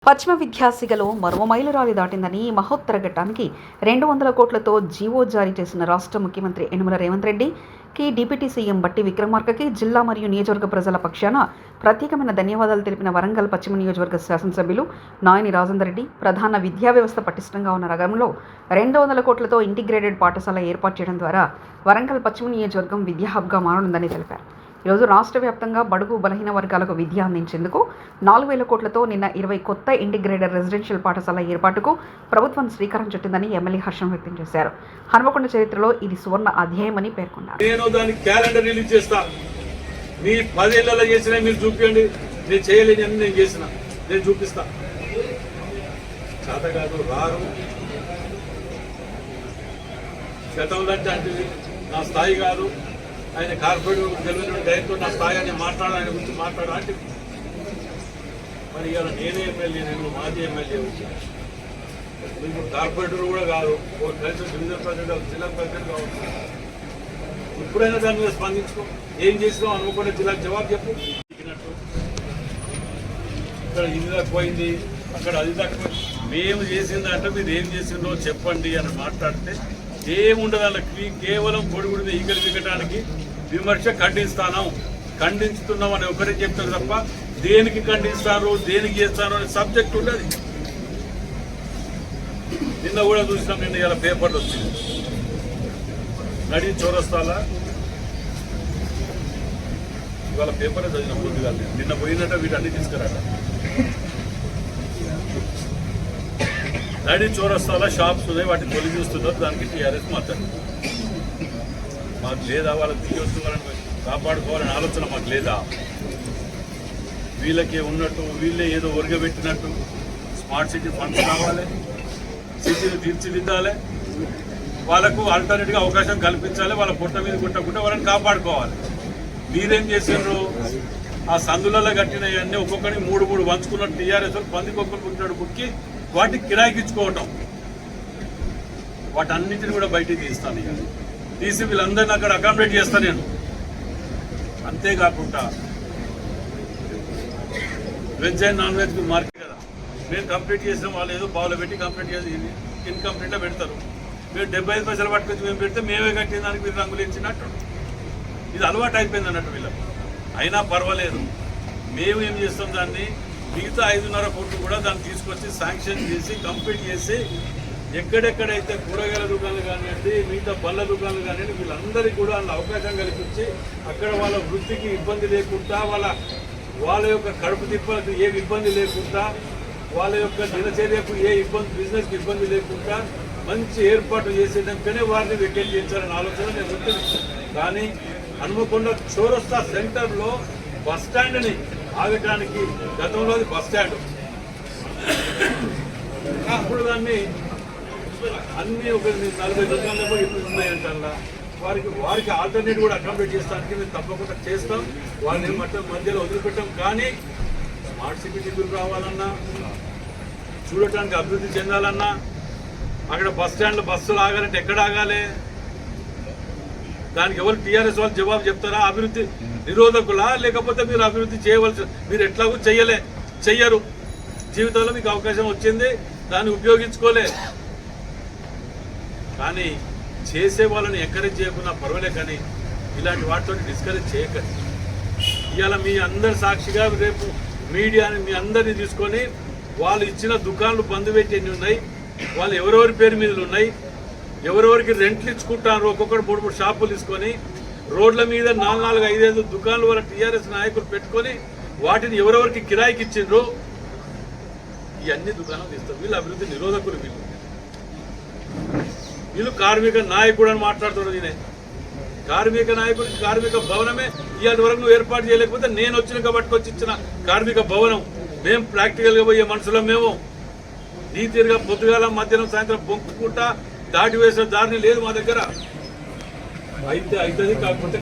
పశ్చిమ విద్యాసిగలో మరో మైలురాయి దాటిందని మహోత్తర ఘట్టానికి 200 కోట్లతో జీవో జారీ చేసిన రాష్ట్ర ముఖ్యమంత్రి యనమల రేవంత్ రెడ్డికి డిప్యూటీ సీఎం బట్టి విక్రమార్కకి జిల్లా మరియు నియోజకవర్గ ప్రజల పక్షాన ప్రత్యేకమైన ధన్యవాదాలు తెలిపిన వరంగల్ పశ్చిమ నియోజకవర్గ శాసనసభ్యులు నాయని రాజేందర్ రెడ్డి. ప్రధాన విద్యా వ్యవస్థ పటిష్టంగా ఉన్న నగరంలో 200 కోట్లతో ఇంటిగ్రేటెడ్ పాఠశాల ఏర్పాటు చేయడం ద్వారా వరంగల్ పశ్చిమ నియోజకవర్గం విద్యా హబ్గా మారనుందని తెలిపారు. ఈరోజు రాష్ట్ర వ్యాప్తంగా బడుగు బలహీన వర్గాలకు విద్య అందించేందుకు 4,000 కోట్లతో నిన్న 20 కొత్త ఇంటిగ్రేటెడ్ రెసిడెన్షియల్ పాఠశాల ఏర్పాటుకు ప్రభుత్వం శ్రీకారం చుట్టిందని ఎమ్మెల్యే హర్షం వ్యక్తం చేశారు. హన్మకొండ చరిత్రలో ఇది సువర్ణ అధ్యాయమని పేర్కొన్నారు. నేను దాని క్యాలెండర్ రిలీజ్ చేస్తా. మీ 10 ఏళ్లలో చేసినా మీరు చూపించండి. నేను చేయలేని అని నేను చేసిన నేను చూపిస్తా. చేత కాదు రారు గతంలో అంటే నా స్థాయి కాదు. ఆయన కార్పొరేట్ తెలియని డైరెక్టర్ నా స్థాయి అని ఆయన గురించి మాట్లాడాలంటే మరి ఇవాళ నేనే ఎమ్మెల్యే, నేను మాజీ ఎమ్మెల్యే వచ్చాను. మీకు కార్పొరేటర్ కూడా కాదు, ఒక కలిసి డివిజన్ ప్రెసిడెంట్ జిల్లా ప్రెసిడెంట్ కావచ్చు. ఇప్పుడైనా దాని మీద స్పందించుకో. ఏం చేసినావు అనుకోకుండా జిల్లాకు జవాబు చెప్పు. ఇక్కడ ఇది తక్కువైంది, అక్కడ అది తక్కువైంది. మేము చేసిందంటే మీరు ఏం చేసిందో చెప్పండి అని మాట్లాడితే ఏముండదు. వాళ్ళకి కేవలం కొడుగుడి మీద ఈగలు దిగటానికి విమర్శ ఖండిస్తున్నాం అని ఒకరే చెప్తారు తప్ప దేనికి ఖండిస్తారు, దేనికి చేస్తారు అనే సబ్జెక్ట్ ఉండదు. నిన్న కూడా చూసినాం. నిన్న ఇలా పేపర్లు వచ్చింది. నడి చౌరస్తాల ఇవాళ పేపర్ చదివిన ముందుగా నిన్న పోయినట్ట వీటన్ని తీసుకురాట. నడి చౌరస్తాల షాప్స్ ఉన్నాయి, వాటిని తొలగిస్తున్నారు. దానికి టీఆర్ఎస్ మాట్లాడు. మాకు లేదా వాళ్ళకి దిగొస్తూ వాళ్ళని కాపాడుకోవాలని ఆలోచన మాకు లేదా? వీళ్ళకే ఉన్నట్టు వీళ్ళే ఏదో ఒరగబెట్టినట్టు స్మార్ట్ సిటీ ఫండ్స్ కావాలి, సిటీని తీర్చిదిద్దాలి, వాళ్ళకు ఆల్టర్నేట్గా అవకాశం కల్పించాలి, వాళ్ళ పొట్ట మీద కొట్టకుండా వాళ్ళని కాపాడుకోవాలి. మీరేం చేసిండ్రు? ఆ సందులలో కట్టినవన్నీ ఒక్కొక్కరిని 3 పంచుకున్నట్టు టీఆర్ఎస్ పందికొక్కరు పుట్టినట్టు బుక్కి వాటికి కిరాయికిచ్చుకోవటం. వాటన్నిటిని కూడా బయటికి తీస్తాను. ఇక తీసి వీళ్ళందరినీ అక్కడ అకామిడేట్ చేస్తాను నేను. అంతేకాకుండా veg and non veg market కదా, మేము కంప్లీట్ చేసిన వాళ్ళు ఏదో బావులో పెట్టి కంప్లీట్ చేసి ఇన్కంప్లీట్లో పెడతారు. మీరు 75 పైసలు పట్టుకొచ్చి మేము పెడితే మేమే కట్టిన దానికి మీరు రంగులు ఇచ్చినట్టు ఇది అలవాటు అయిపోయింది అన్నట్టు వీళ్ళకి. అయినా పర్వాలేదు, మేము ఏం చేస్తాం, దాన్ని మిగతా 5.5 కోట్లు కూడా దాన్ని తీసుకొచ్చి శాంక్షన్ చేసి కంప్లీట్ చేసి ఎక్కడెక్కడైతే కూరగాయల దుకాణాలు కానివ్వండి, మిగతా పళ్ళ దుకాణాలు కానివ్వండి, వీళ్ళందరికీ కూడా అందులో అవకాశం కల్పించి అక్కడ వాళ్ళ వృత్తికి ఇబ్బంది లేకుండా, వాళ్ళ యొక్క కడుపు తిప్పలకు ఏ ఇబ్బంది లేకుండా, వాళ్ళ యొక్క దినచర్యకు ఏ ఇబ్బంది, బిజినెస్కి ఇబ్బంది లేకుండా మంచి ఏర్పాటు చేసేదానికనే వారిని వెకేట్ చేయించాలనే ఆలోచన నేను ఉంటుంది. కానీ హన్మకొండ చౌరస్తా సెంటర్లో బస్ స్టాండ్ని ఆగటానికి, గతంలో అది బస్ స్టాండ్, అప్పుడు దాన్ని అన్నీ ఒక 40 దుకాణాలు ఇప్పుడు ఉన్నాయంటల్లా. వారికి ఆల్టర్నేట్ కూడా అకామిడేట్ చేస్తానికి మేము తప్పకుండా చేస్తాం. వాళ్ళని మధ్యలో వదిలిపెట్టాం. కానీ స్మార్ట్ సిటీ నిధులు రావాలన్నా, చూడటానికి అభివృద్ధి చెందాలన్నా, అక్కడ బస్ స్టాండ్లో బస్సులు ఆగాలంటే ఎక్కడ ఆగాలి? దానికి ఎవరు టీఆర్ఎస్ వాళ్ళు జవాబు చెప్తారా? అభివృద్ధి నిరోధకులా, లేకపోతే మీరు అభివృద్ధి చేయవలసి, మీరు ఎట్లాగూ చెయ్యరు. జీవితంలో మీకు అవకాశం వచ్చింది, దాన్ని ఉపయోగించుకోలే. కానీ చేసే వాళ్ళని ఎంకరేజ్ చేయకుండా పర్వాలే, కానీ ఇలాంటి వాటితో డిస్కరేజ్ చేయకండి. ఇవాళ మీ అందరి సాక్షిగా రేపు మీడియాని మీ అందరినీ తీసుకొని వాళ్ళు ఇచ్చిన దుకాణాలు బంద్ పెట్టి ఎన్ని ఉన్నాయి, వాళ్ళు ఎవరెవరి పేరు మీద ఉన్నాయి, ఎవరెవరికి రెంట్లు ఇచ్చుకుంటారు, ఒక్కొక్కరు 3 షాపులు తీసుకొని రోడ్ల మీద 4, 5 దుకాణాలు వాళ్ళ టీఆర్ఎస్ నాయకులు పెట్టుకొని వాటిని ఎవరెవరికి కిరాయికి ఇచ్చిండ్రు, ఇవన్నీ దుకాణాలు ఇస్తారు. వీళ్ళు అభివృద్ధి నిరోధకులు. వీళ్ళు కార్మిక నాయకుడు అని మాట్లాడుతున్నారు. నేనే కార్మిక నాయకుడు. కార్మిక భవనమే ఇవాటి వరకు నువ్వు ఏర్పాటు చేయలేకపోతే నేను వచ్చినాక పట్టుకొచ్చి ఇచ్చిన కార్మిక భవనం. మేము ప్రాక్టికల్గా పోయే మనుషులం. మేము నీతిగా పొద్దుగాల మధ్యాహ్నం సాయంత్రం బొంకుకుంటా దాటి వేసిన దారిని లేదు మా దగ్గర. అయితే అవుతుంది. కాకపోతే